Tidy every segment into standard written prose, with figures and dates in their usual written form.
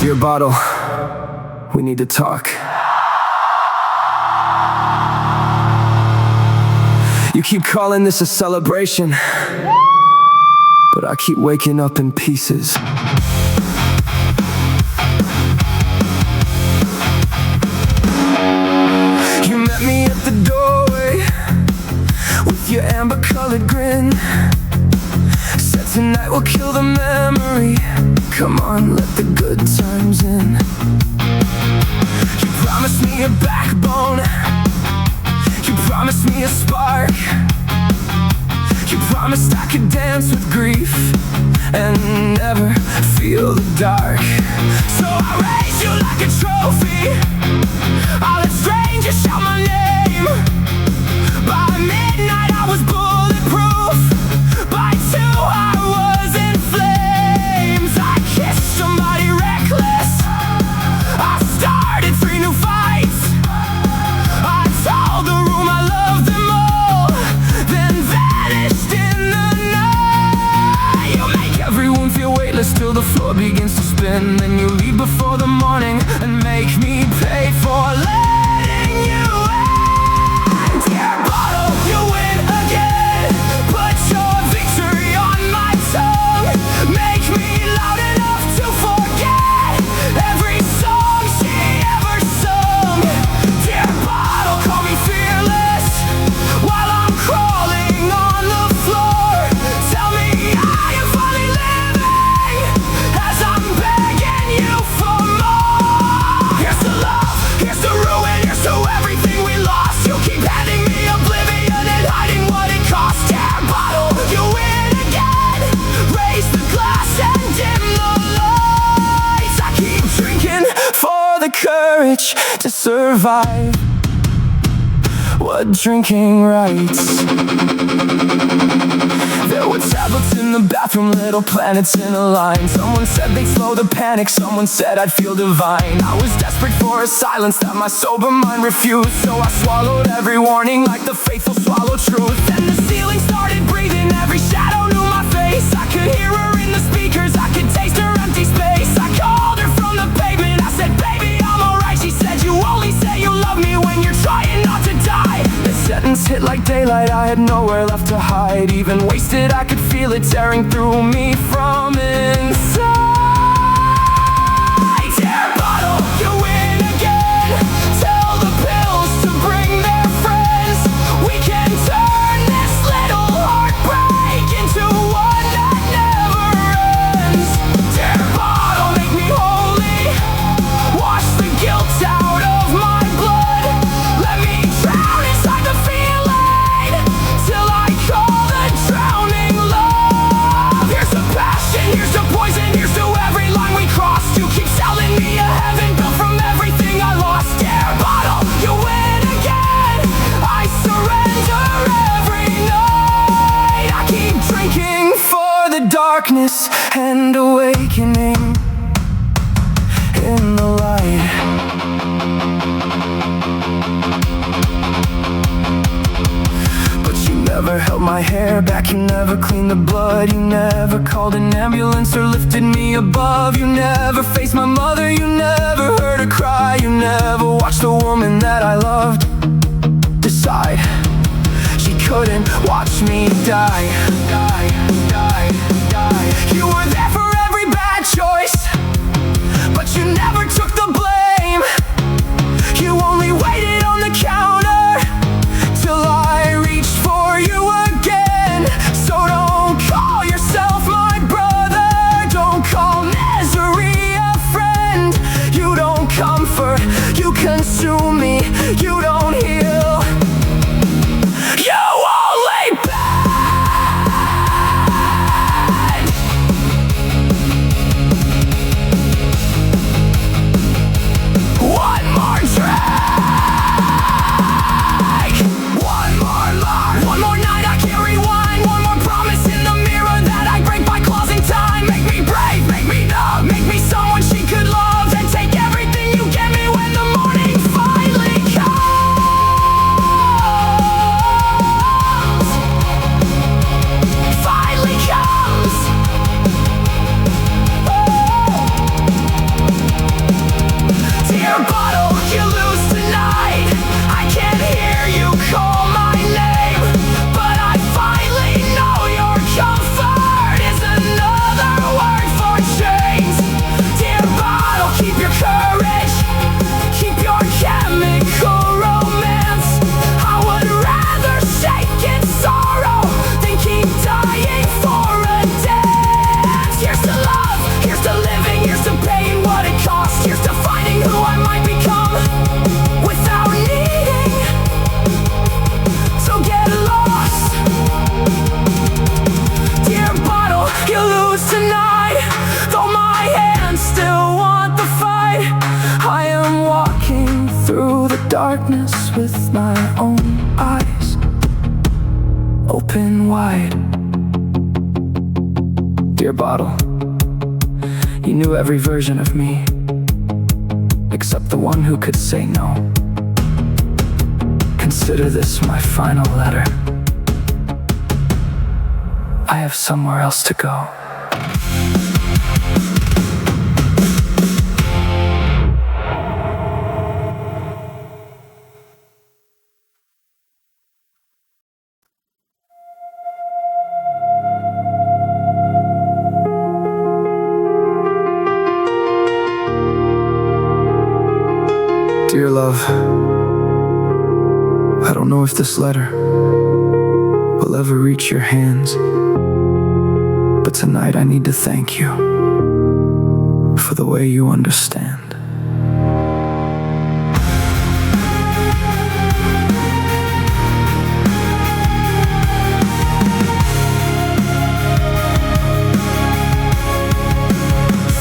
Dear bottle, we need to talk. You keep calling this a celebration, but I keep waking up in pieces. You met me at the doorway with your amber-colored grin. Said tonight we'll kill the memory. Come on, let the good times in. You promised me a backbone. You promised me a spark. You promised I could dance with grief and never feel the dark. So I raise you like a trophy. I'll let strangers shout my name. By midnight I was bulletproof. By 2 I was in flames. I kissed somebody reckless. I started 3 new fights. I told the room I loved them all, then vanished in the night. You make everyone feel weightless till the floor begins to spin. Then you leave before the morning and make me pay for letting you in. Dear bottle, you win again. Put your victory on my tongue. Make me loud enough to forget every song she ever sung. Dear bottle, call me fearless while I'm crawling on the floor. Tell me I am finally living as I'm begging you for more. Here's to love, here's to ruin, here's to everything we lost. You keep handing me oblivion and hiding what it costs. Dear bottle, you win again. Raise the glass and dim the lights. I keep drinking for the courage to survive what drinking writes. There were tablets in the bathroom, little planets in a line. Someone said they'd slow the panic, someone said I'd feel divine. I was desperate for a silence that my sober mind refused, so I swallowed every warning like the faithful swallow truth. Then the ceiling started breathing, every shadow knew my face. I could hear her in the speakers, I could taste her empty space. I called her from the pavement, I said, baby, I'm alright. She said, you only say you love me when you're trying not to die. The sentence hit like daylight, I had nowhere left to hide. Even wasted, I could feel it tearing through me from inside. Dear bottle, you win again. Tell the pills to bring their friends. We can turn this little heartbreak into one that never ends. Dear bottle, make me holy. Wash the guilt out of my blood. Let me drown inside the feeling till I call the drowning love. Here's to passion, here's to poison, here's to every line we crossed. You keep selling me a heaven built from everything I lost. Dear bottle, you win again. I surrender every night. I keep drinking for the darkness and awakening in the light. But you never held my hair back, you never cleaned the blood. You never called an ambulance or lifted me above. You never faced my mother, you never heard her cry. You never watched the woman that I loved decide she couldn't watch me die. You were there for every bad choice, but you never took the blame. You only waited on the counter till I reached for you again. So don't call yourself my brother, don't call misery a friend. You don't comfort, you consume me, you don't heal, you only bend. darkness with my own eyes open wide. Dear bottle, you knew every version of me, except the one who could say no. Consider this my final letter. I have somewhere else to go. Dear love, I don't know if this letter will ever reach your hands, but tonight I need to thank you for the way you understand.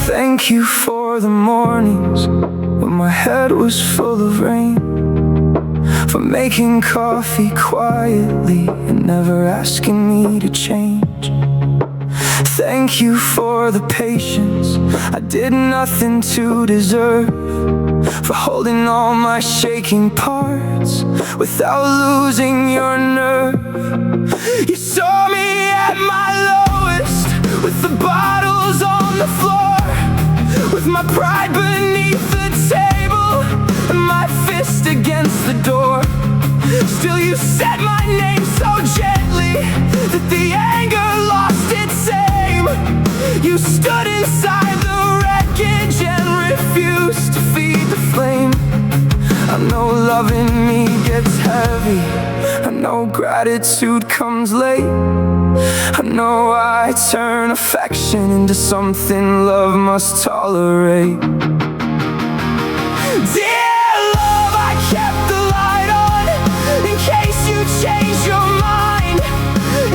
Thank you for the mornings when my head was full of rain, for making coffee quietly and never asking me to change. Thank you for the patience I did nothing to deserve, for holding all my shaking parts without losing your nerve. You saw me at my lowest, with the bottles on the floor, with my pride beneath the table and my fist against the door. Still you said my name so gently that the anger lost its aim. You stood inside the wreckage and refused to feed the flame. I know loving me gets heavy, I know gratitude comes late, I know I turn affection into something love must tolerate. Dear love, I kept the light on in case you changed your mind,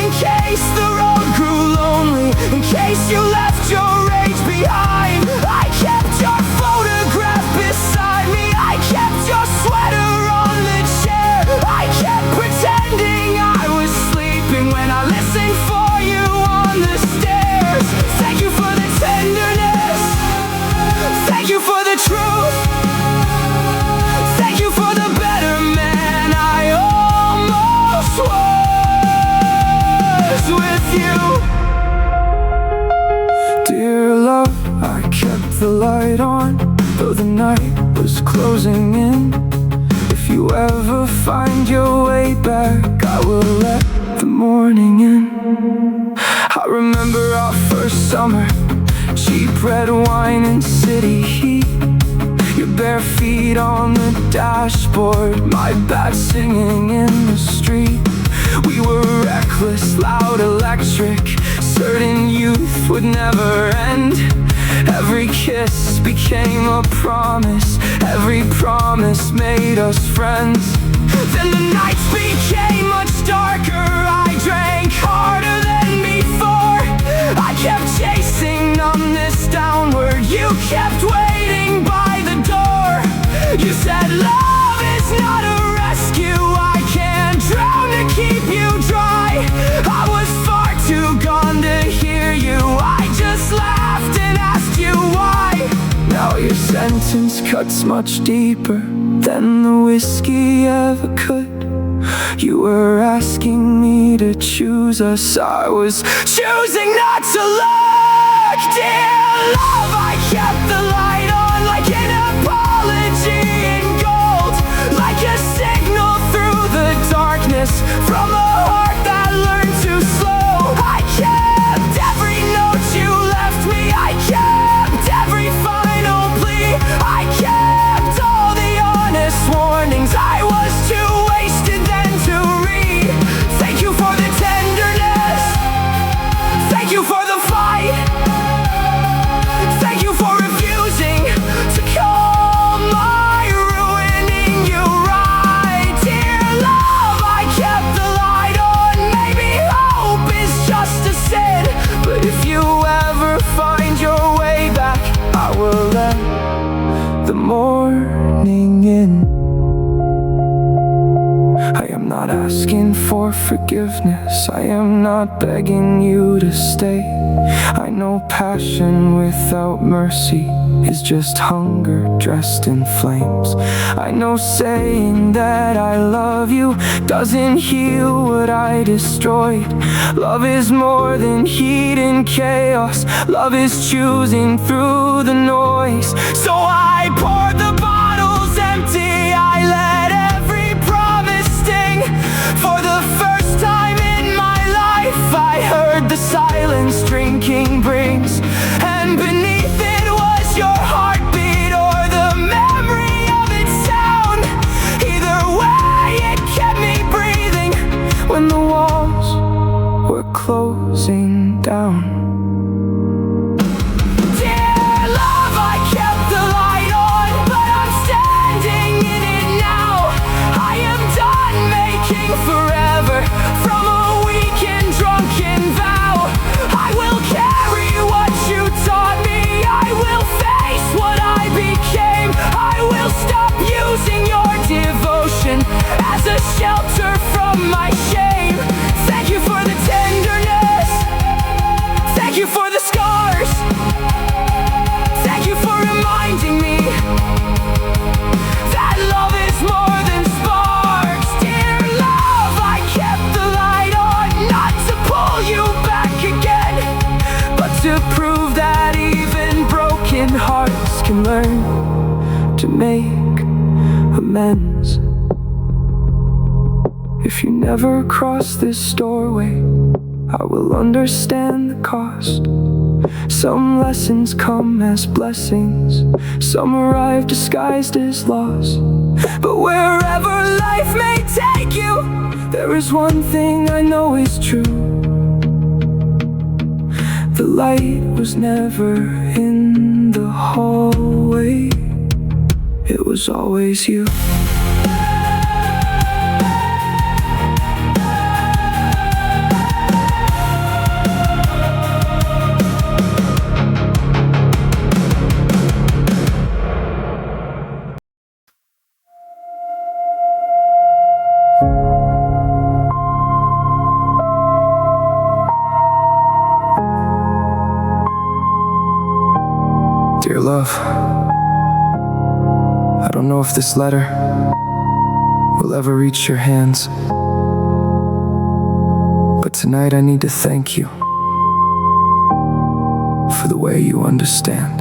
in case the road grew lonely, in case you left your rage behind. I kept your photograph beside me, I kept your sweater on the chair, I kept pretending I was sleeping when I listened for you on the stairs. Thank you for the tenderness, thank you for the truth, thank you for the better man I almost was with you. Dear love, I kept the light on, though the night was closing in. If you ever find your way back, I will let the morning in. I remember our first summer, cheap red wine and city heat, your bare feet on the dashboard, my bat singing in the street. We were reckless, loud, electric, certain youth would never end. Every kiss became a promise, every promise made us friends. Then the nights became much darker, I drank harder than before. I kept chasing numbness downward, you kept waiting by the door. You said love is not a rescue, I can't drown to keep you dry. I was far too gone to hear you, I just laughed and asked you why. Now your sentence cuts much deeper than the whiskey ever could. You were asking me to choose us, I was choosing not to look. Dear love, I kept the light on like an apology in gold, like a signal through the darkness from a heart that learned too slow. I kept every note you left me, I kept every final plea, I kept all the honest warnings I was too wasted then to read. Thank you for the tenderness, thank you for the fight, thank you for refusing to call my ruining you right. Dear love, I kept the light on, maybe hope is just a sin, but if you ever find your way back, I will let the morning in. asking for forgiveness, I am not begging you to stay. I know passion without mercy is just hunger dressed in flames. I know saying that I love you doesn't heal what I destroyed. Love is more than heat and chaos. Love is choosing through the noise. So I poured the bottles empty, I let every promise sting. For the first time in my life, I heard the silence drinking brings. And beneath it was your heartbeat or the memory of its sound. Either way, it kept me breathing when the walls were closing down. Forever from a weekend drunken vow, I will carry what you taught me. I will face what I became. I will stop using your devotion as a shelter from my shame. Thank you for the tenderness. Thank you for the scars. Thank you for reminding me that love is more than sparks. Dear love, I kept the light on, not to pull you back again, but to prove that even broken hearts can learn to make amends. If you never cross this doorway, I will understand the cost. Some lessons come as blessings, some arrive disguised as loss. But wherever life may take you, there is one thing I know is true. The light was never in the hallway, it was always you. Dear love, I don't know if this letter will ever reach your hands, but tonight I need to thank you for the way you understand.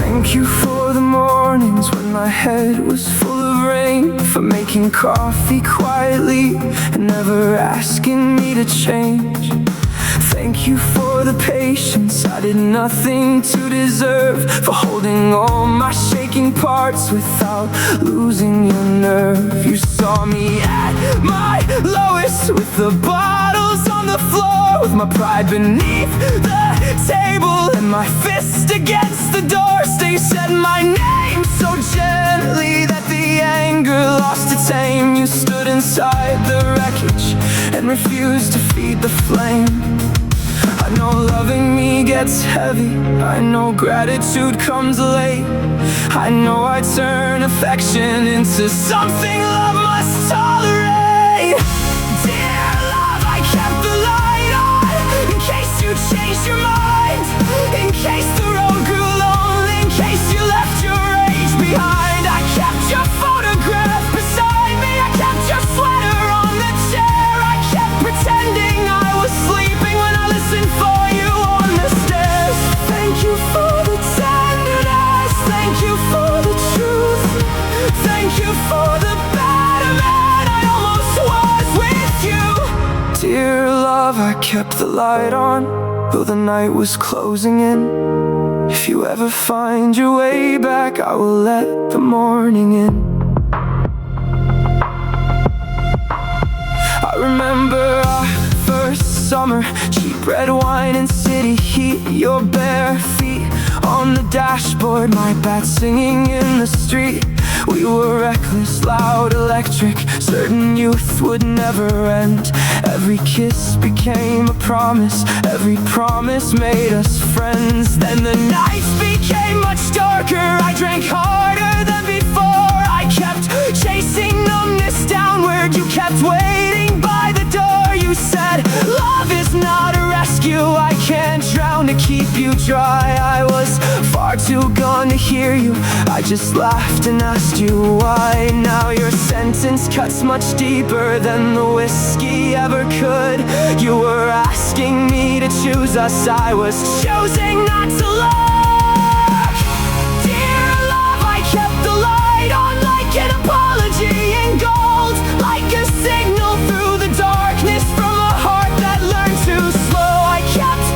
Thank you for the mornings when my head was full of rain, for making coffee quietly and never asking me to change. Thank you for the patience I did nothing to deserve, for holding all my shaking parts without losing your nerve. You saw me at my lowest, with the bottles on the floor, with my pride beneath the table and my fist against the door. They said my name so gently that the anger lost its aim. You stood inside the wreckage and refused to feed the flame. I know loving me gets heavy, I know gratitude comes late. I know I turn affection into something love must tolerate. Dear love, I kept the light on, in case you changed your mind, in case the road grew lonely, in case you left your rage behind. I kept your photograph beside me, I kept your sweater on the chair. I kept pretending I was sleeping when I listened for you on the stairs. Thank you for the tenderness, thank you for the truth, thank you for the better man I almost was with you. Dear love, I kept the light on, though the night was closing in. If you ever find your way back, I will let the morning in. I remember our first summer, cheap red wine and city heat, your bare feet on the dashboard, my bat singing in the street. We were reckless, loud, electric, certain youth would never end. Every kiss became a promise, every promise made us friends. Then the nights became much darker, I drank harder than before. I kept chasing numbness dry. I was far too gone to hear you. I just laughed and asked you why. Now your sentence cuts much deeper than the whiskey ever could. You were asking me to choose us, I was choosing not to look. Dear love, I kept the light on like an apology in gold, like a signal through the darkness from a heart that learned too slow. I kept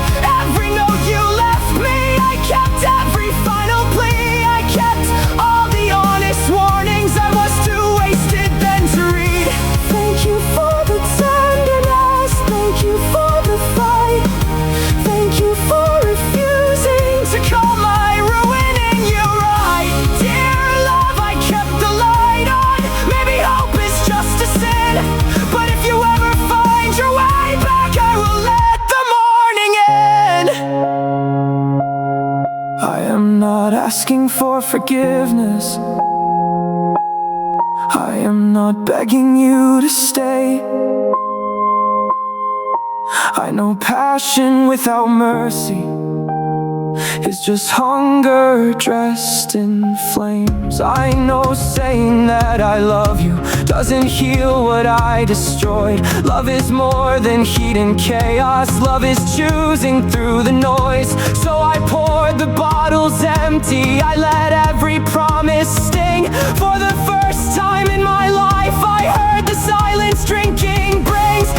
every note you left me, I kept every final plea, I kept all the honest warnings I was too wasted then to read. Thank you for the tenderness, thank you for the fight, thank you for refusing to call my ruining you right. Dear love, I kept the light on, maybe hope is just a sin, but if you ever find your way back, I will let the morning in. I am not asking for forgiveness, I am not begging you to stay. I know passion without mercy is just hunger dressed in flames. I know saying that I love you doesn't heal what I destroyed. Love is more than heat and chaos, love is choosing through the noise. So I poured the bottles empty, I let every promise sting. For the first time in my life I heard the silence drinking brings.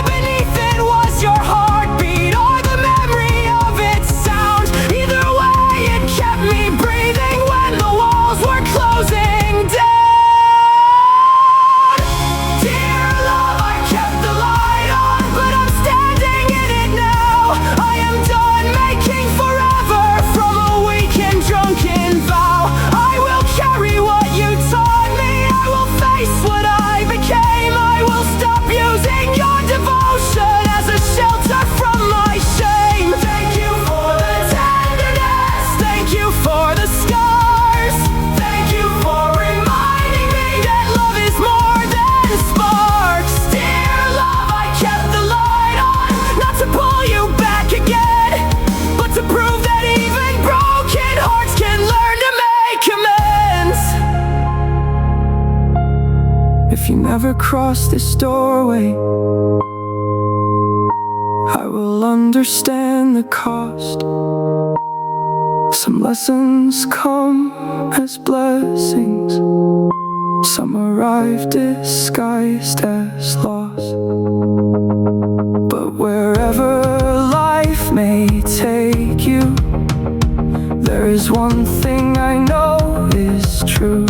Beneath it was your heartbeat or the memory of its sound. Either way it kept me breathing when the walls were closing down. Dear love, I kept the light on, but I'm standing in it now. I am done making forever from a weak and drunken vow. I will carry what you taught me, I will face what I became. I will stop using your devotion as a shelter from my shame. Thank you for the tenderness, thank you for the scars, thank you for reminding me that love is more than sparks. Dear love, I kept the light on, not to pull you back again, but to prove that even broken hearts can learn to make amends. If you never cross this doorway, I will understand the cost. Some lessons come as blessings, some arrive disguised as loss. But wherever life may take you, there is one thing I know is true.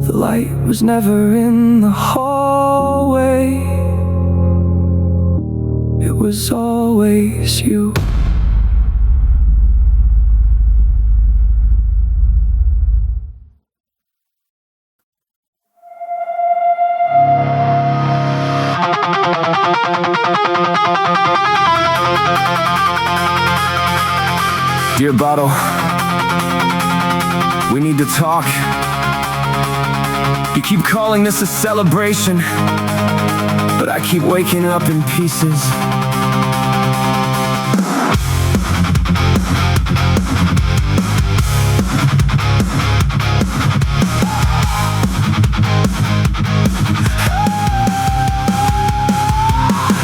The light was never in the hallway, it was always you. Dear bottle, we need to talk. You keep calling this a celebration, but I keep waking up in pieces.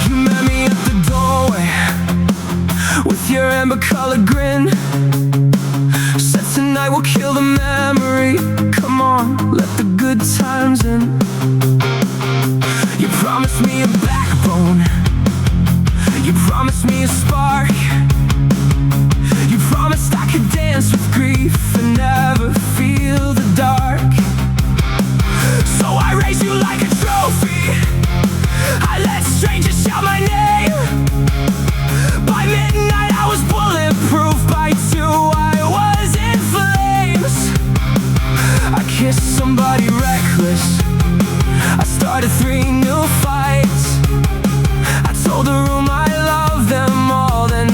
You met me at the doorway with your amber-colored grin. Said tonight we'll kill the memory. Come on, let the good times in. You promised me a backbone, you promised me a spark, you promised I could dance with grief and never feel the dark. So I raise you like a trophy, I let strangers shout my name. By midnight I was bulletproof, by 2 I was in flames. I kissed somebody reckless, I started 3 new fights. I told the room I love them all, then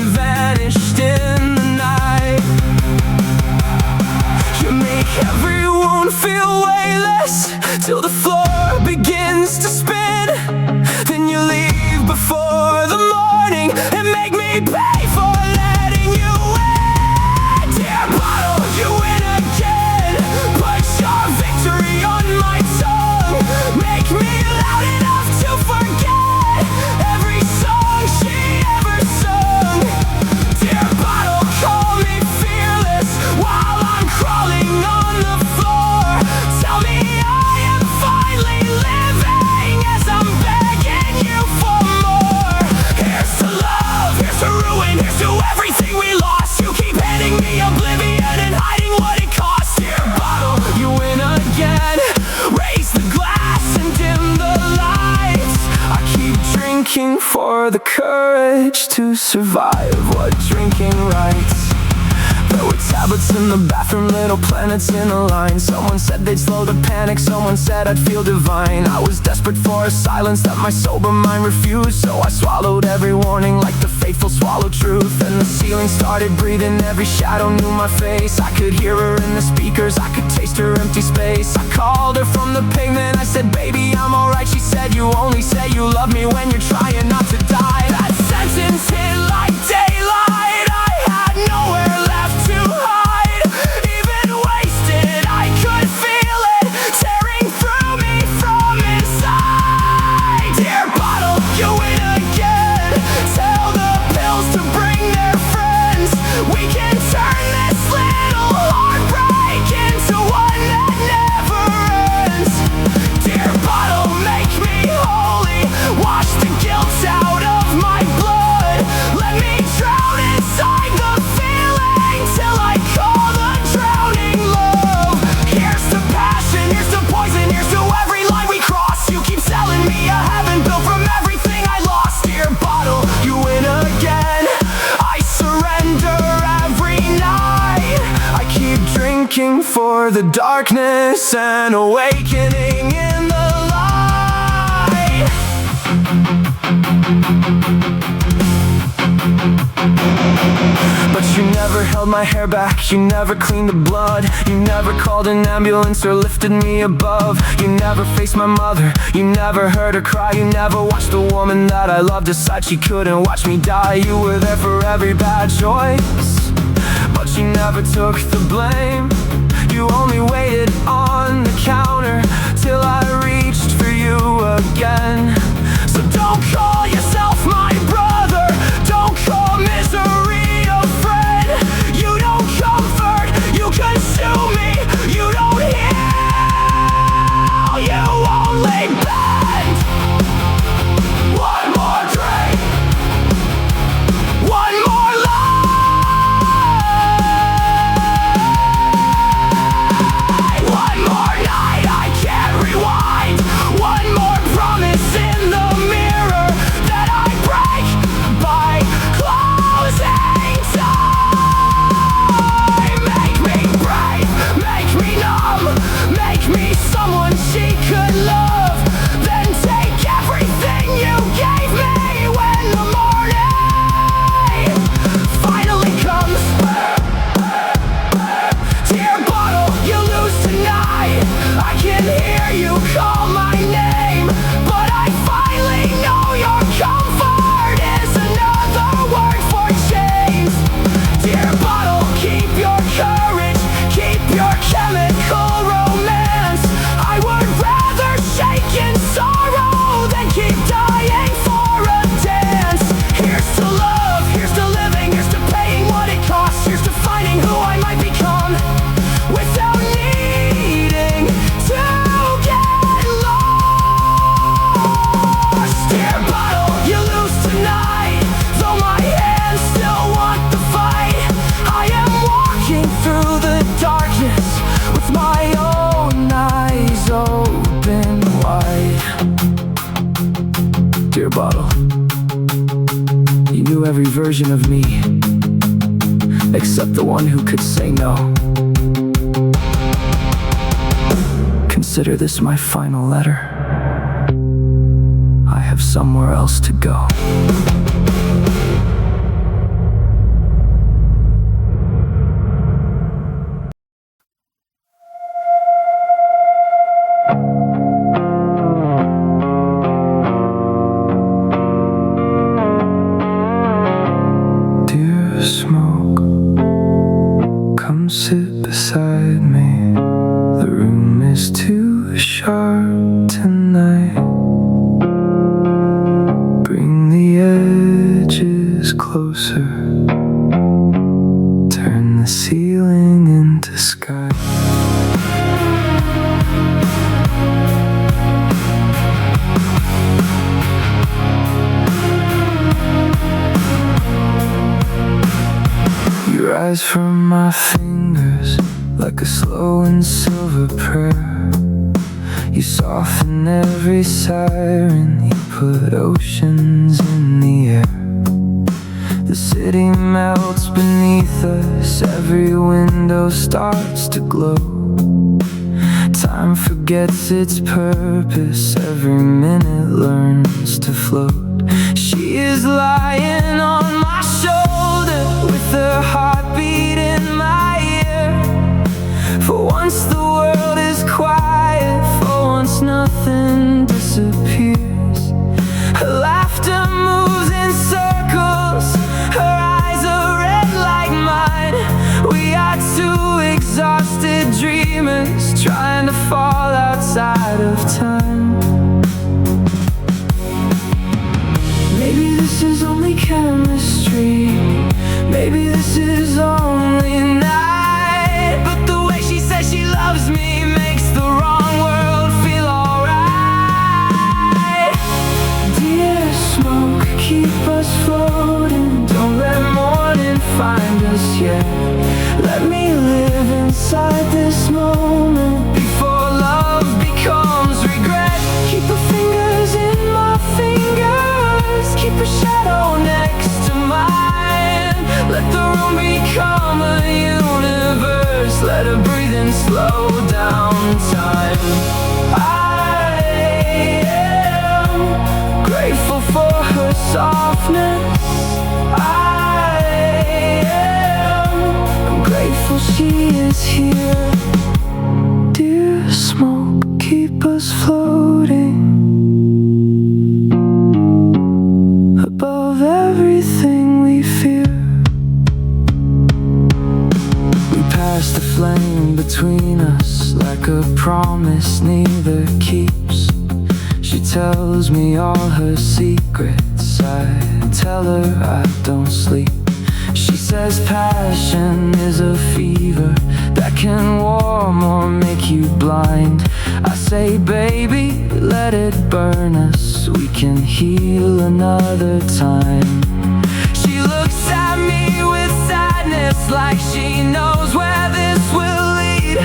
for the courage to survive what drinking writes. There were tablets in the bathroom, little planets in a line. Someone said they'd slow the panic, someone said I'd feel divine. I was desperate for a silence that my sober mind refused, so I swallowed every warning like the faithful swallow truth. And the ceiling started breathing, every shadow knew my face. I could hear her in the speakers, I could taste her empty space. I called her from the pavement, I said, baby, I'm alright. She said, you only say you love me when you're trying not to die. That sentence hit like daylight, I had nowhere left to hide. Even wasted, I could feel it tearing through me from inside. Dear bottle, you win again. Tell the pills to bring their friends. We can turn this little heartbreak into one that never ends. Dear bottle, make me holy, wash the guilt out of my blood. Let me drown inside the feeling till I call the drowning love. Here's to passion, here's to poison, here's to every line we cross. You keep selling me a heaven built from everything I lost. Dear bottle, you win again. I surrender every night. I keep drinking for the darkness and awakening in the light. But you never held my hair back, you never cleaned the blood. You never called an ambulance or lifted me above. You never faced my mother, you never heard her cry. You never watched the woman that I loved decide she couldn't watch me die. You were there for every bad choice, but you never took the blame. You only waited on the counter till I reached for you again. So don't call yourself my brother, don't call misery a friend. You don't comfort, you consume me. You don't heal, you only bend. One more drink, one more lie, one more night I can't rewind. One more promise in the mirror that I break by closing time. Make me brave, make me numb, make me someone she could love. Then take everything you gave me when the morning finally comes. Dear bottle, you lose tonight. I can hear you call my name, but I finally know your comfort is another word for change. Dear bottle, keep your courage, keep your chemical romance. I would rather shake in sorrow than keep dying for a dance. Here's to love, here's to living, here's to paying what it costs. Here's to finding who I might become without needing to get lost. Dear bottle, you lose tonight, though my hands still want the fight. I am walking through the darkness with my own eyes open wide. Dear bottle, you knew every version of me, except the one who could say no. Consider this my final letter. I have somewhere else to go. Dear smoke, come sit beside me. The room is too sharp tonight. Bring the edges closer, turn the ceiling into sky. You rise from my fingers like a slow and silver prayer. You soften every siren, you put oceans in the air. The city melts beneath us, every window starts to glow. Time forgets its purpose, every minute learns to float. She is lying on my shoulder, with her heartbeat in my ear. For once the world is quiet, for once nothing disappears. Her laughter moves in circles, her eyes are red like mine. We are two exhausted dreamers, trying to fall outside of time. Maybe this is only chemistry, maybe this is only night. But the way she says she loves me makes the wrong world feel alright. Dear smoke, keep us floating, don't let morning find us yet. Let me live inside this moment before love becomes regret. Keep her fingers in my fingers, keep her shadow next to mine. Let the room become a universe, let her breathing slow down time. I am grateful for her softness. I'm grateful she is here. Dear smoke, keep us floating above everything we fear. We passed the flame between us like a promise neither keeps. She tells me all her secrets, I tell her I don't sleep. She says passion is a fever that can warm or make you blind. I say, baby, let it burn us, we can heal another time. She looks at me with sadness, like she knows where this will lead.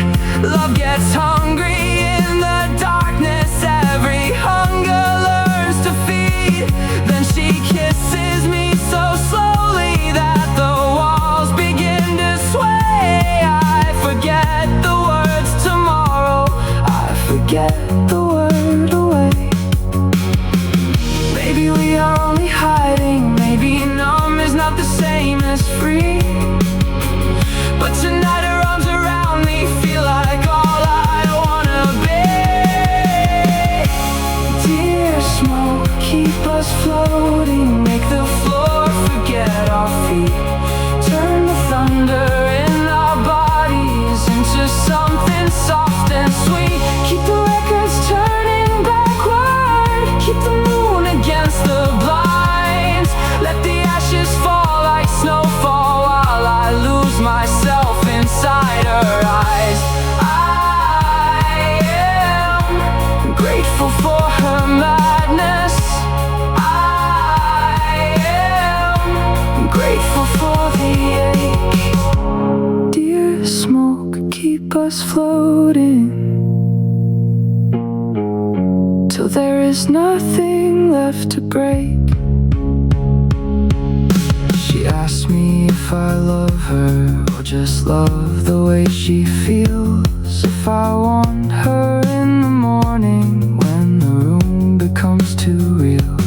Love gets hungry in the darkness, every hunger learns to feed. Then she kisses me so slowly that the walls begin to sway. I forget the words tomorrow, I forget the word away. Maybe we are only hiding, maybe numb is not the same as free. But tonight her arms around me feel like all I wanna be. Dear smoke, keep us floating, make the floor forget our feet. Turn the thunder in our bodies into something soft and sweet. Keep the records turning backward, keep the moon against the blinds. Let the ashes fall like snowfall while I lose myself inside her eyes. I am grateful for her madness. I am grateful for the ache. Dear smoke, keep us floating till there is nothing left to break. She asked me if I love her or just love the way she feels. If I want her in the morning when the room becomes too real.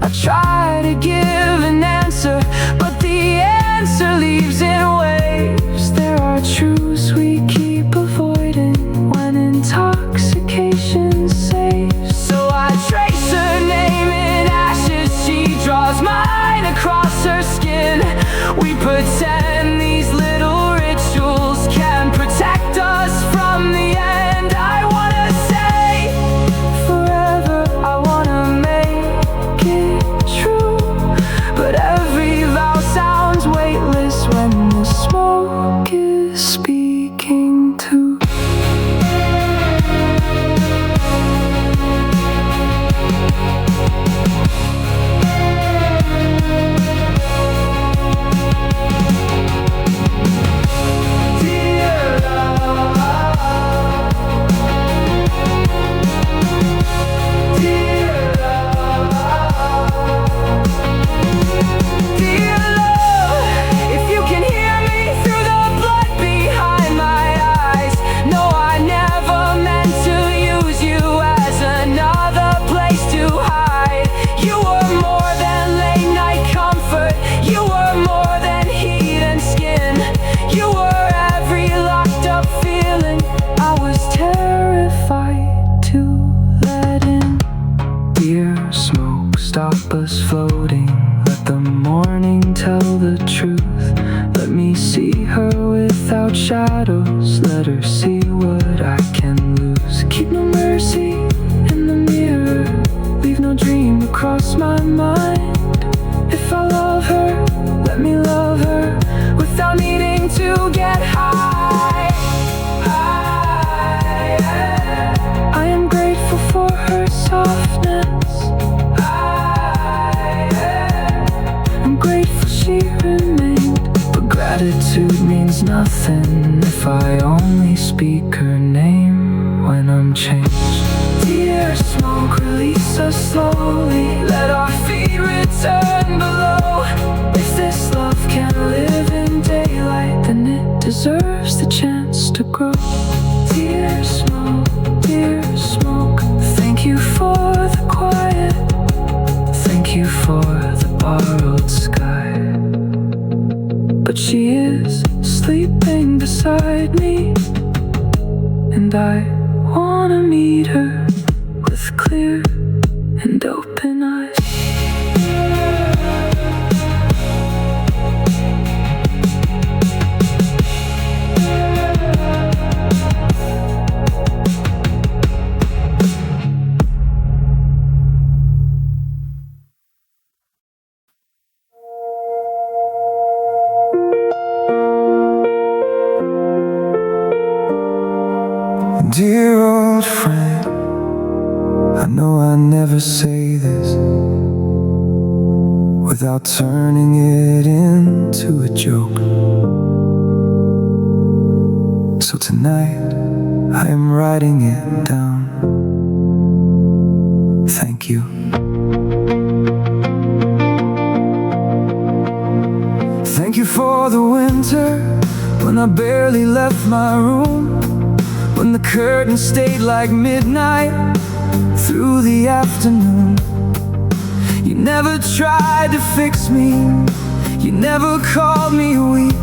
I try to give an answer, but the answer leaves in waves. There are truths we keep avoiding when intoxication saves. So I trace her name in ashes, she draws mine across her skin. We pretend these little rituals can protect us from the end. I wanna say forever, I wanna make it true, but every vow sounds weightless when the smoke is speaking too. me see her without shadows. Let her see what I can lose. Keep no mercy in the mirror. Leave no dream across my mind. If I love her, let me love her without needing to get high. I am grateful for her softness. I'm grateful she remained. But gratitude means nothing if I only speak her name when I'm changed. Dear smoke, release us slowly. Let our feet return below. If this love can live in daylight, then it deserves the chance to grow. Dear smoke, thank you for the quiet. Thank you for the borrowed sky. But she is sleeping beside me, and I wanna meet her with clear and open eyes. Dear old friend, I know I never say this without turning it into a joke. So tonight, I am writing it down. Thank you. Thank you for the winter when I barely left my room, when the curtain stayed like midnight through the afternoon. You never tried to fix me, you never called me weak.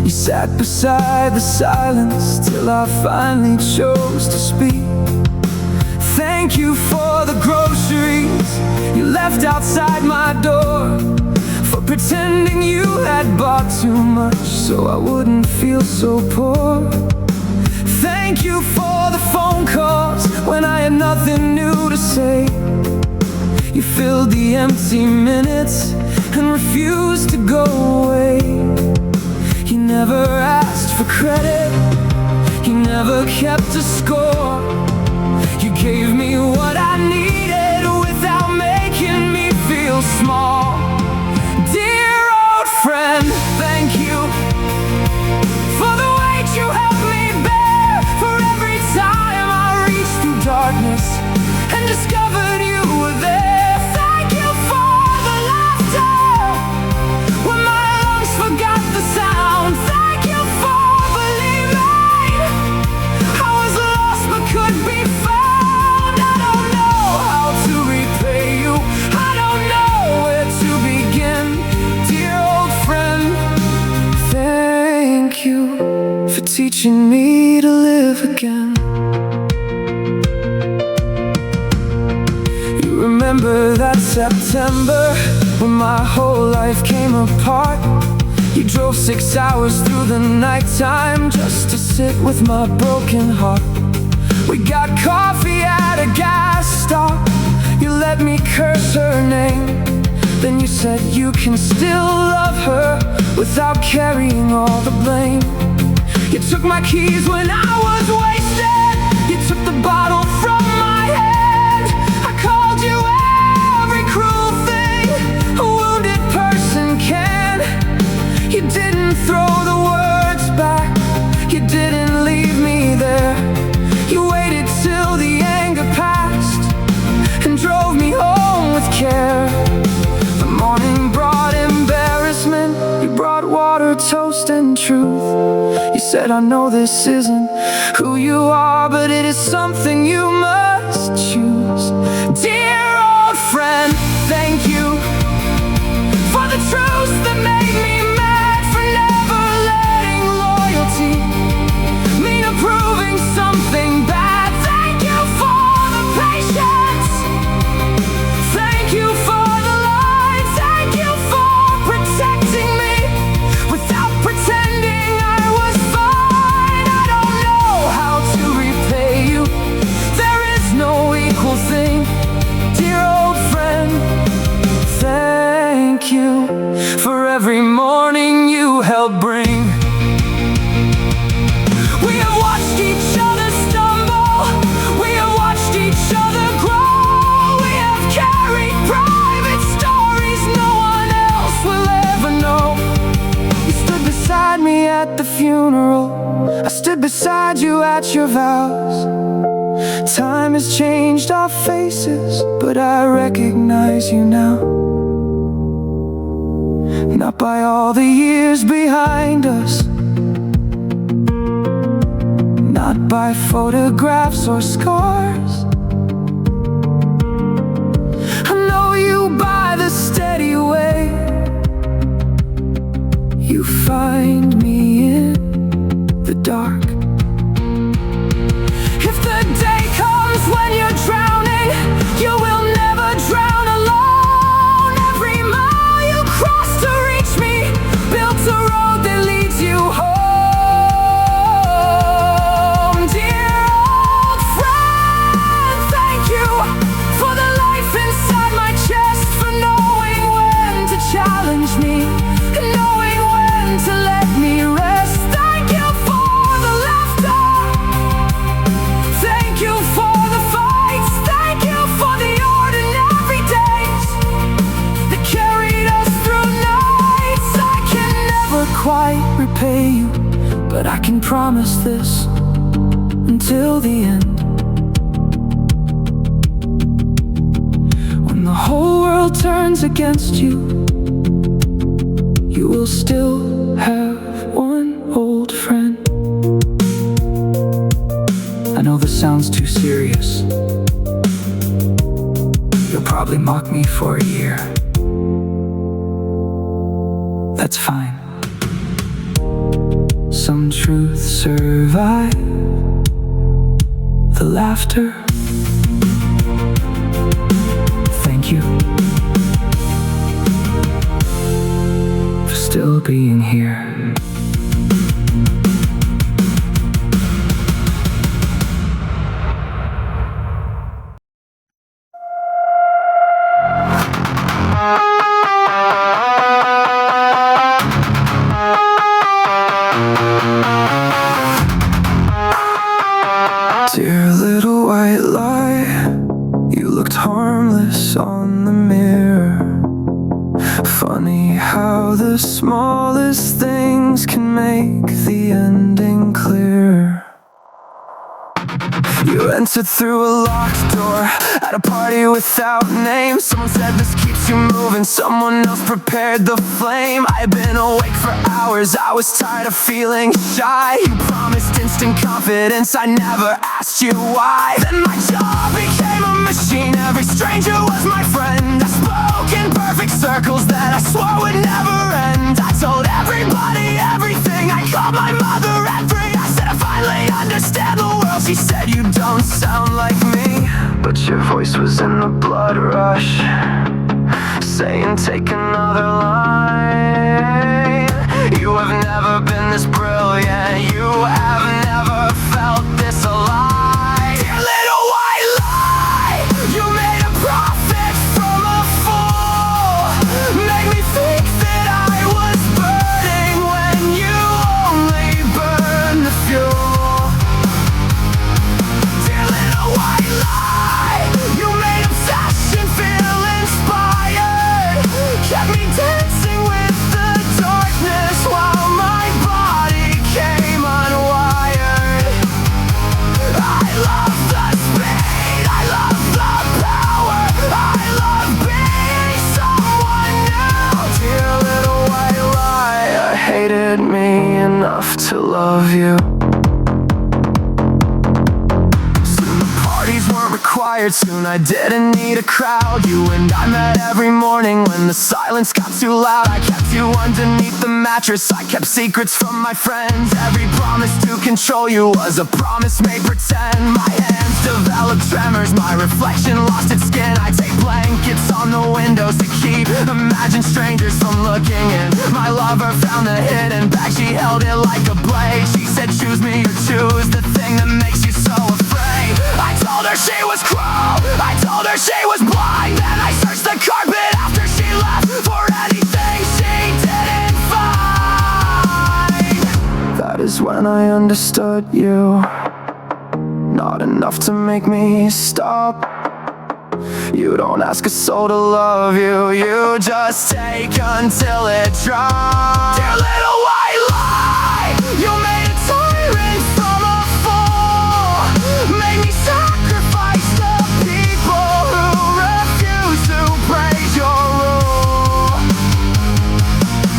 You sat beside the silence till I finally chose to speak. Thank you for the groceries you left outside my door, for pretending you had bought too much so I wouldn't feel so poor. Thank you for the phone calls when I had nothing new to say. You filled the empty minutes and refused to go away. You never asked for credit, you never kept a score. You gave me what I needed without making me feel small. Dear old friend, thank you for the weight you helped me bear, for every time I reached through darkness and discovered you were there. Thank you for the laughter when my lungs forgot the sound. Thank you for believing I was lost but could be found. I don't know how to repay you, I don't know where to begin. Dear old friend, thank you for teaching me to live again. You remember that September when my whole life came apart? You drove 6 hours through the nighttime just to sit with my broken heart. We got coffee at a gas stop, you let me curse her name. Then you said you can still love her without carrying all the blame. You took my keys when I was wasted, you took the bottle from my hand. I called you every cruel thing a wounded person can. You didn't throw the words back, you didn't leave me there. You waited till the anger passed and drove me home with care. The morning brought embarrassment, you brought water, toast, and truth. You said, I know this isn't who you are, but it is something you must choose. Dear old friend, thank you for the truth that made me mad, for never letting loyalty mean approving something bad. Thank you for the patience, thank you for the lies, thank you for protecting me without help bring. We have watched each other stumble, we have watched each other grow. We have carried private stories no one else will ever know. You stood beside me at the funeral, I stood beside you at your vows. Time has changed our faces, but I recognize you now. Not by all the years behind us, not by photographs or scars. I know you by the steady way you find me in the dark. If the day comes when you're drowning, you will never drown alone. Every mile you cross to reach me built a road that leads you home. Dear old friend, thank you for the life inside my chest, for knowing when to challenge me and knowing when to let me rest. Thank you for the laughter, thank you for the fights, thank you for the ordinary days that carried us through nights. I can never quite repay you, but I can promise this until the end. When the whole world turns against you, you will still have one old friend. I know this sounds too serious. You'll probably mock me for a year. That's fine. Some truths survive the laughter. Thank you for still being here. Dear little white lie, you looked harmless on the mirror. Funny how the smallest things can make the ending clearer. You entered through a locked door at a party without names. Someone said this keeps you moving, someone else prepared the flame. I've been awake for hours, I was tired of feeling shy. You promised instant confidence, I never asked you why. Then my jaw became a machine, every stranger was my friend. I spoke in perfect circles that I swore would never end. I told everybody everything, I called my mother at 3. I said I finally understand the world. She said you don't sound like me, but your voice was in the blood rush, saying take another line. You have never been this brilliant, you have never felt this alive. Dear little white lie, you made a profit from a fool. Make me think that I was burning when you only burned the fuel. Dear little white lie, you made obsession feel inspired, kept me dancing with the darkness while my body came unwired. I love the speed, I love the power, I love being someone new. Dear little white lie, I hated me enough to love you. Parties weren't required, soon I didn't need a crowd. You and I met every morning when the silence got too loud. I kept you underneath the mattress, I kept secrets from my friends. Every promise to control you was a promise made pretend. My hands developed tremors, my reflection lost its skin. I take blankets on the windows to keep imagined strangers from looking in. My lover found the hidden bag, she held it like a blade. She said choose me or choose the thing that makes you so afraid. I told her she was cruel, I told her she was blind. Then I searched the carpet after she left for anything she didn't find. is when I understood you. Not enough to make me stop. You don't ask a soul to love you, you just take until it drops. Dear little white lie, you made a tyrant from a fool. Made me sacrifice the people who refuse to praise your rule.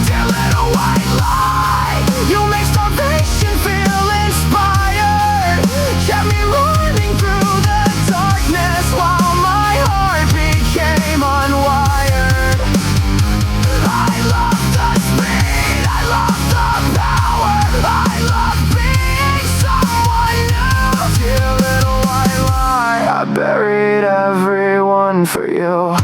Dear little white lie, you make starvation feel inspired. Kept me running through the darkness while my heart became unwired. I love the speed, I love the power, I love being someone new. Dear little white lie, I buried everyone for you.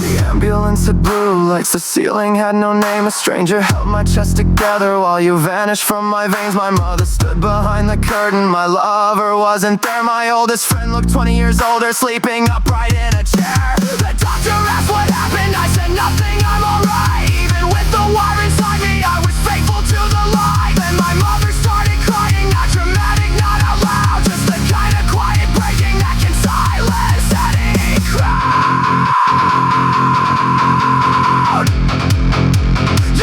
The ambulance had blue lights, the ceiling had no name. A stranger held my chest together while you vanished from my veins. My mother stood behind the curtain, my lover wasn't there. My oldest friend looked 20 years older, sleeping upright in a chair. The doctor asked what happened, I said nothing, I'm alright. Even with the wire inside me, I was faithful to the lie. Then my mother started crying, not dramatic, not out loud, just the kind of quiet breaking that can silence any crowd.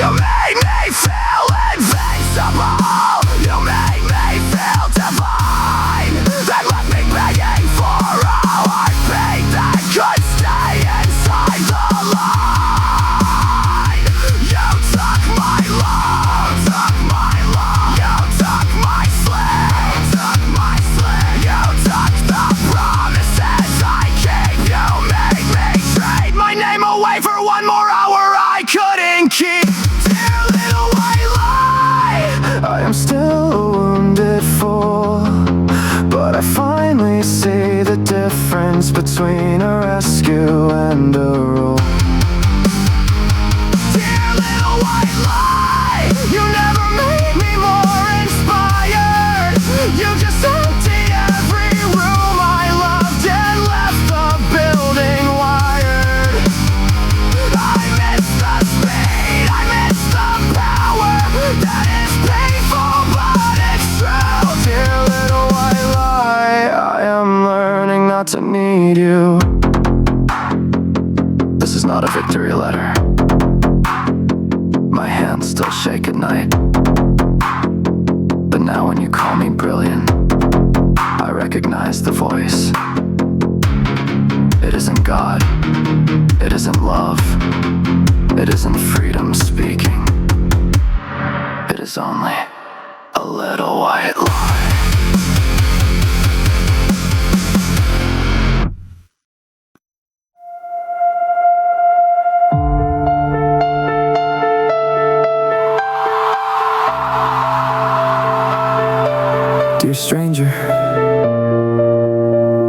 You made me feel invincible. You made me feel divine. Then left me begging for a heartbeat that could stay inside the line. You took my love, took my love. You took my sleep, took my sleep. You took the promises I gave. You made me trade my name away for one more hour I couldn't keep. Dear little white lie, I am still a wounded fool, but I finally see the difference between a rescue and a rule. Dear little white lie, you never made me more inspired. You just emptied every room I loved and left the building wired. I miss the speed, I miss the power. That is painful, but it's true. Dear little white lie, I am learning not to need you. This is not a victory letter. My hands still shake at night. But now when you call me brilliant, I recognize the voice. It isn't God, it isn't love, it isn't freedom speaking. It is only a little white lie. Dear stranger,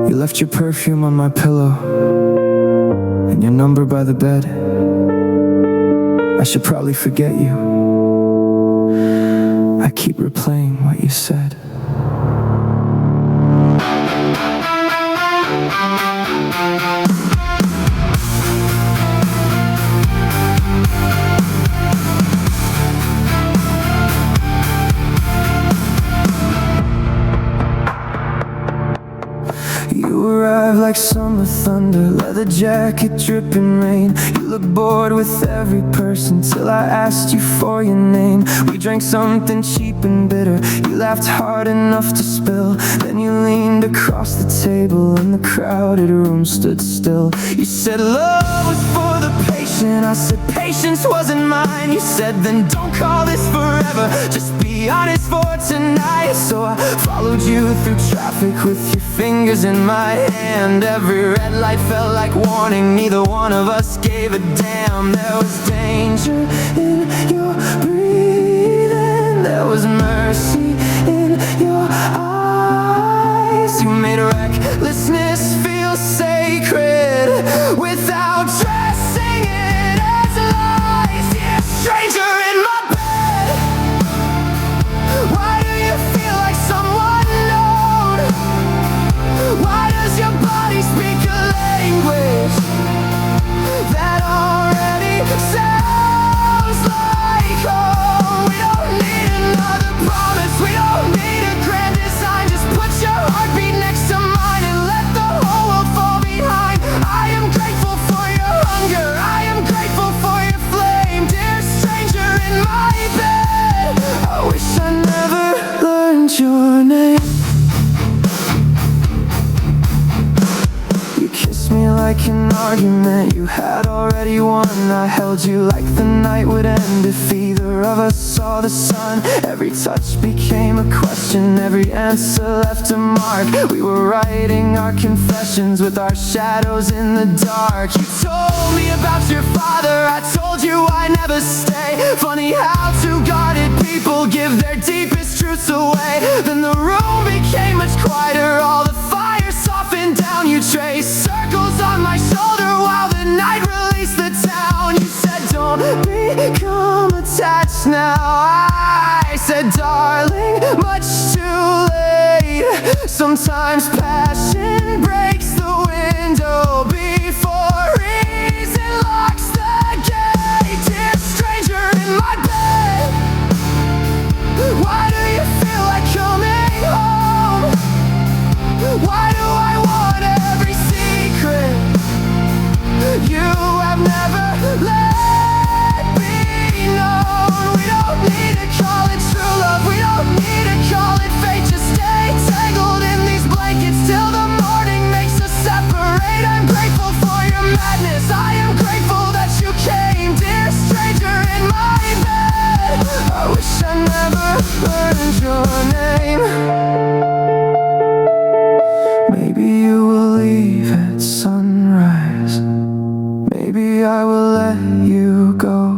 you left your perfume on my pillow and your number by the bed. I should probably forget you. I keep replaying what you said. You arrived like summer thunder, leather jacket dripping rain. You looked bored with every person till I asked you for your name. We drank something cheap and bitter, you laughed hard enough to spill. Then you leaned across the table and the crowded room stood still. You said love was for the patient, I said patience wasn't mine. You said then don't call this forever, just be honest for tonight. So I followed you through traffic with your fingers in my hand. Every red light felt like warning, neither one of us gave a damn. There was danger in your breathing, there was mercy in your eyes. You made recklessness feel sacred without dressing it as lies. Dear stranger in my bed, why do you feel like someone known? Why does your body speak a language that already sounds like argument you had already won. I held you like the night would end if either of us saw the sun. Every touch became a question, every answer left a mark. We were writing our confessions with our shadows in the dark. You told me about your father, I told you I never stay. Funny how two guarded people give their deepest truths away. Then the room became much quieter, all the fire softened down. You traced circles on my shoulder while the night released the town. You said don't become attached now. I said darling, much too late. Sometimes passion breaks the window before reason locks the gate. Dear stranger in my bed, why do you feel like coming home? Why do I want every secret you have never let be known? We don't need to call it true love, we don't need to call it fate. Just stay tangled in these blankets till the morning makes us separate. I'm grateful for your madness, I am grateful that you came. Dear stranger in my bed, I wish I never learned your name. Maybe you will leave at sunrise, maybe I will let you go.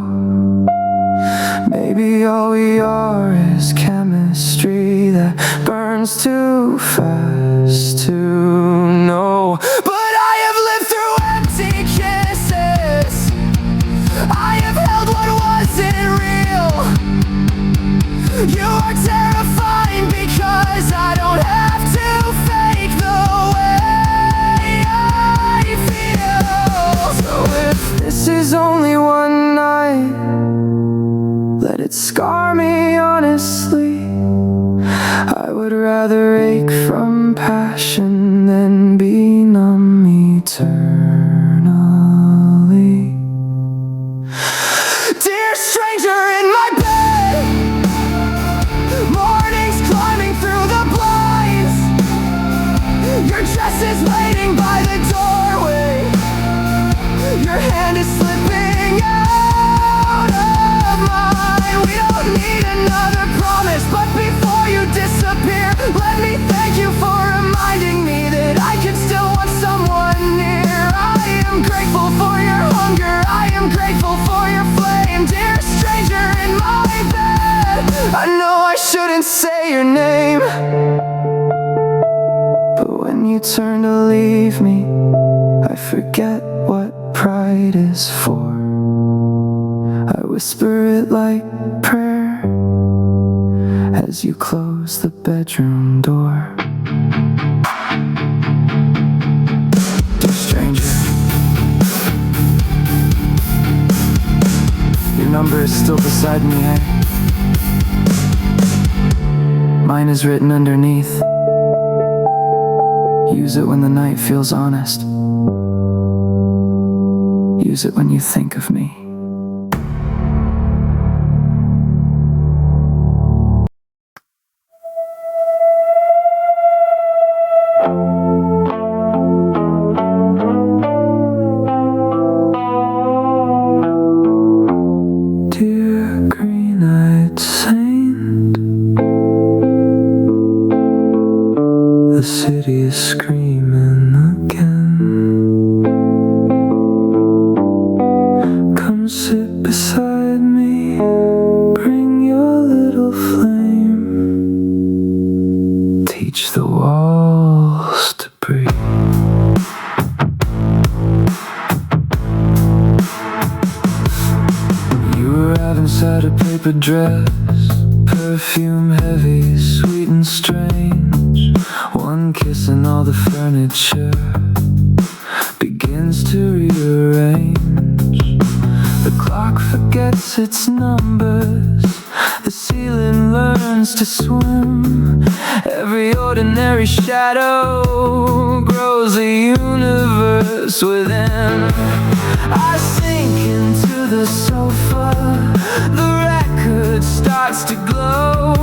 Maybe all we are is chemistry that burns too fast to know. But I have lived through empty kisses, I have held what wasn't real. You are terrifying because I don't have to fake the way I feel. So if this is only one night, let it scar me honestly. I would rather ache from passion than be numb eternally. Dear stranger in my bed, mornings climbing through the blinds. Your dress is waiting by the doorway, your hand is slipping out of mine. We don't need another promise, but before you disappear, let me thank you for reminding me that I can still want someone near. I am grateful for your hunger, I am grateful for your flame. Dear stranger in my bed, I know I shouldn't say your name, but when you turn to leave me, I forget what pride is for. I whisper it like prayer as you close the bedroom door. Dear stranger, your number is still beside me, eh? Mine is written underneath. Use it when the night feels honest. Use it when you think of me. Dear green-eyed saint, the city is screaming again. Come sit beside me, bring your little flame. Teach the walls to breathe. You arrive inside a paper dress, perfume heavy, sweet and strange. One kiss and all the furniture begins to rearrange. The clock forgets its numbers, the ceiling learns to swim. Every ordinary shadow grows a universe within. I sink into the sofa, the record starts to glow.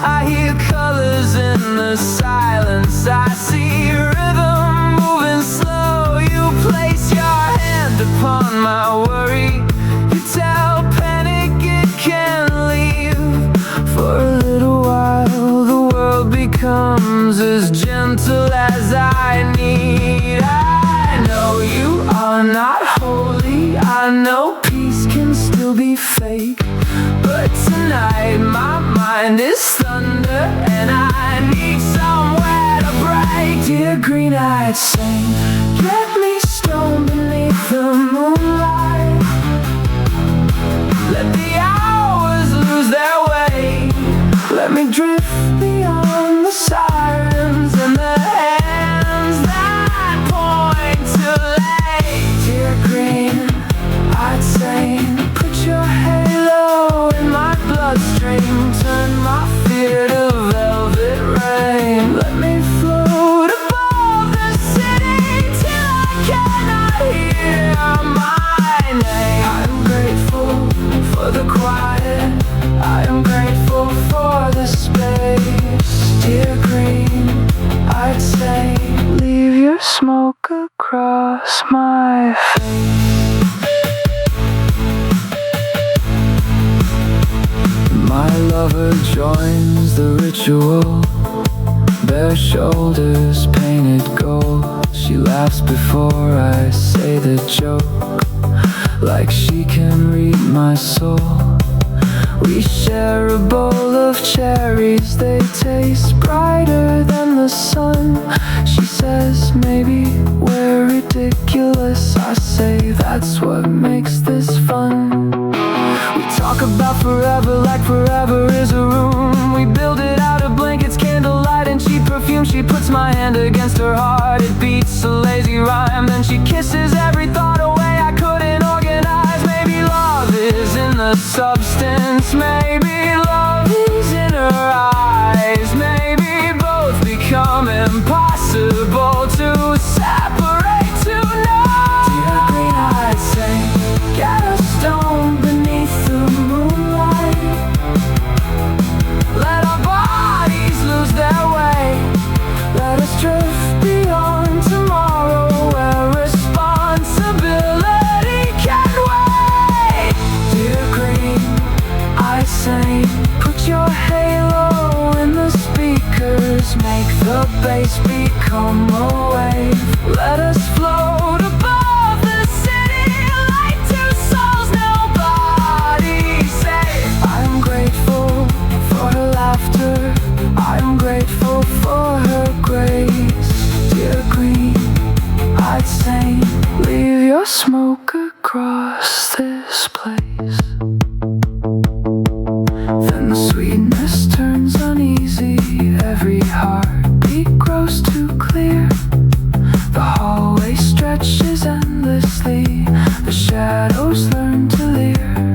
I hear colors in the silence, I see rhythm moving slow. You place your as I need. I know you are not holy, I know peace can still be fake, but tonight my mind is thunder and I need somewhere to break. Dear green-eyed saint, let me stone beneath the moonlight. Let the hours lose their way. Let me drift beyond the sirens and the hands that point to late. Dear green-eyed saint, put your halo in my bloodstream, turn my fear to velvet rain. Let me float above the city till I cannot hear my name. I am grateful for the quiet, I am grateful for the space. Dear green-eyed saint, leave your smoke across my face. My lover joins the ritual, bare shoulders painted gold. She laughs before I say the joke, like she can read my soul. We share a bowl of cherries, they taste brighter than the sun. She says maybe we're ridiculous, I say that's what makes this fun. We talk about forever like forever is a room. We build it out of blankets, candlelight and cheap perfume. She puts my hand against her heart, it beats a lazy rhyme. Then she kisses every thought away I couldn't organize. Maybe love is in the substance, maybe love is in her eyes. Maybe both become impossible to separate tonight. Dear green-eyed saint, get a stone beneath the moonlight. Let our bodies lose their way. Let us drift beyond tomorrow where responsibility can wait. Dear green-eyed saint, put your halo in the speakers, make the bass become a wave. Let us float above the city like two souls nobody safe. I'm grateful for her laughter, I'm grateful for her grace. Dear green-eyed saint, leave your smoke across this place. Then the sweetness turns uneasy, every heartbeat grows too clear. The hallway stretches endlessly, the shadows learn to leer.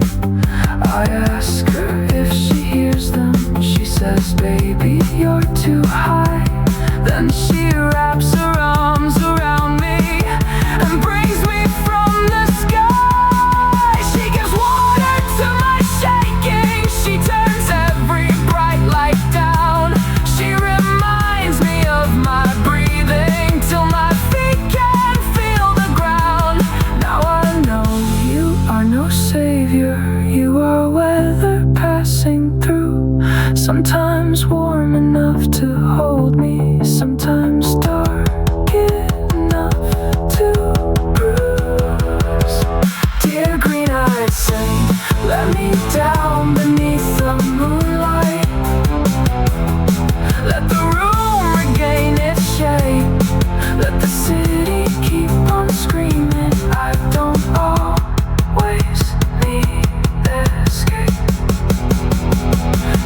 I ask her if she hears them, she says, baby, you're too high. Then she wraps her arms around me and brings me from the sky. She gives water to my shaking, she turns every bright light down. She reminds me of my breathing till my feet can feel the ground. Now I know you are no savior, you are weather passing through. Sometimes warm enough to hold me, sometimes dark enough to bruise. Dear green-eyed saint, let me down beneath the moonlight. Let the room regain its shape, let the city keep on screaming. I don't always need escape.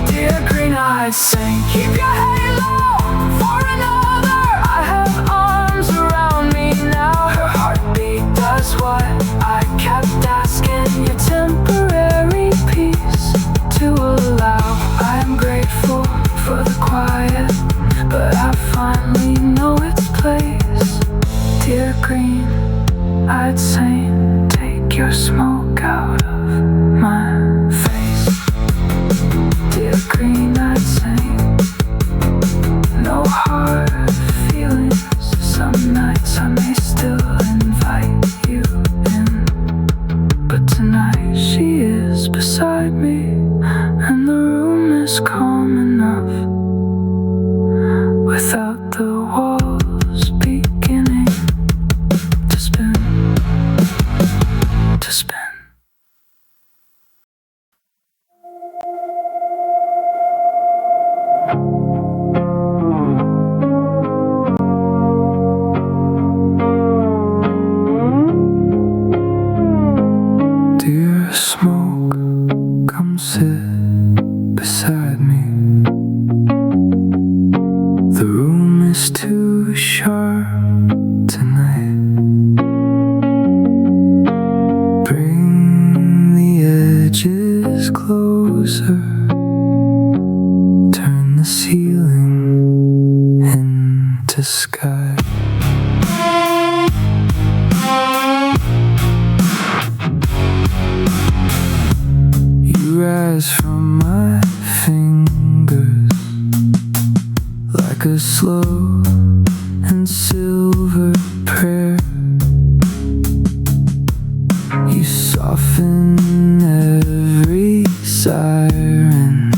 Dear green-eyed saint, keep your halo for another. I have arms around me now. Her heartbeat does what I kept asking your temporary peace to allow. I am grateful for the quiet, but I finally know its place. Dear green-eyed saint, take your smoke out of my face. Dear green-eyed saint, no hard feelings. Some nights I may still invite you in, but tonight she is beside me and the room is calm enough without the walls. Dear smoke, come sit beside me. The room is too sharp tonight. Bring the edges closer. Turn the ceiling into sky. You rise from my fingers like a slow and silver prayer. You soften every siren.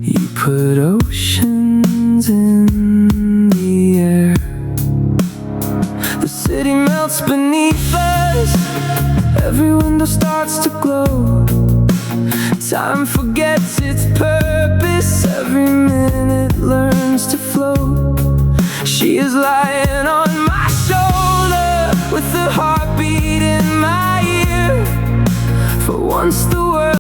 You put oceans in the air. The city melts beneath us. Every window starts to glow. Time forgets its purpose. Every minute learns to float. She is lying on my shoulder with a heartbeat in my ear. For once the world